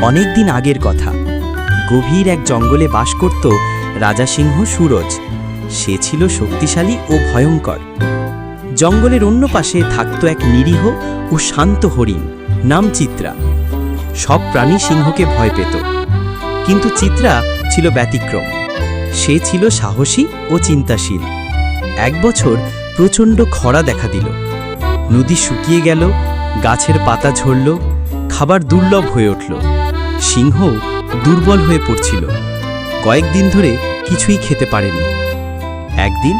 অনেক দিন আগের কথা। গভীর এক জঙ্গলে বাস করত রাজা সিংহ সুরজ। সে ছিল শক্তিশালী ও ভয়ঙ্কর। জঙ্গলের অন্য পাশে থাকত এক নিরীহ ও শান্ত হরিণ, নাম চিত্রা। সব প্রাণী সিংহকে ভয় পেত, কিন্তু চিত্রা ছিল ব্যতিক্রম। সে ছিল সাহসী ও চিন্তাশীল। এক বছর প্রচণ্ড খরা দেখা দিল। নদী শুকিয়ে গেল, গাছের পাতা ঝরল, খাবার দুর্লভ হয়ে উঠল। সিংহ দুর্বল হয়ে পড়ছিল। কয়েকদিন ধরে কিছুই খেতে পারেনি। একদিন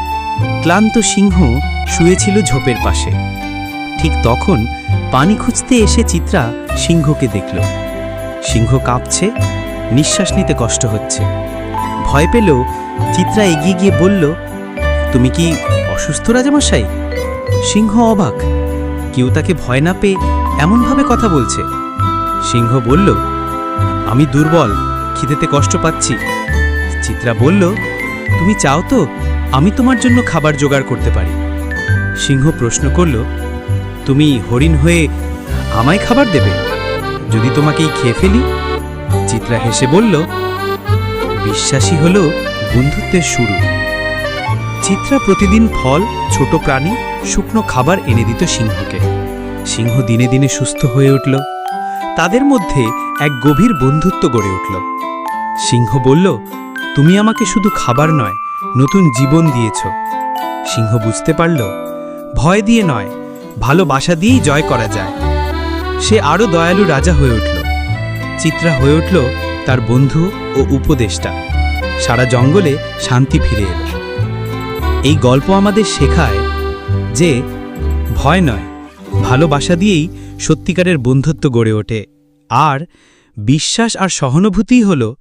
ক্লান্ত সিংহ শুয়েছিল ঝোপের পাশে। ঠিক তখন পানি খুঁজতে এসে চিত্রা সিংহকে দেখল। সিংহ কাঁপছে, নিঃশ্বাস নিতে কষ্ট হচ্ছে। ভয় পেলেও চিত্রা এগিয়ে গিয়ে বলল, তুমি কি অসুস্থ রাজামশাই? সিংহ অবাক, কেউ তাকে ভয় না পেয়ে এমনভাবে কথা বলছে। সিংহ বলল, আমি দুর্বল, খিদেতে কষ্ট পাচ্ছি। চিত্রা বলল, তুমি চাও তো আমি তোমার জন্য খাবার জোগাড় করতে পারি। সিংহ প্রশ্ন করল, তুমি হরিণ হয়ে আমায় খাবার দেবে যদি তোমাকেই খেয়ে ফেলি? চিত্রা হেসে বলল, বিশ্বাসী হলো বন্ধুত্বের শুরু। চিত্রা প্রতিদিন ফল, ছোট প্রাণী, শুকনো খাবার এনে দিত সিংহকে। সিংহ দিনে দিনে সুস্থ হয়ে উঠল। তাদের মধ্যে এক গভীর বন্ধুত্ব গড়ে উঠল। সিংহ বলল, তুমি আমাকে শুধু খাবার নয়, নতুন জীবন দিয়েছ। সিংহ বুঝতে পারল, ভয় দিয়ে নয়, ভালোবাসা দিয়েই জয় করা যায়। সে আরও দয়ালু রাজা হয়ে উঠল। চিত্রা হয়ে উঠল তার বন্ধু ও উপদেষ্টা। সারা জঙ্গলে শান্তি ফিরে এল। এই গল্প আমাদের শেখায় যে ভয় নয়, ভালোবাসা দিয়েই সত্যিকারের বন্ধুত্ব গড়ে ওঠে। আর বিশ্বাস আর সহানুভূতিই হল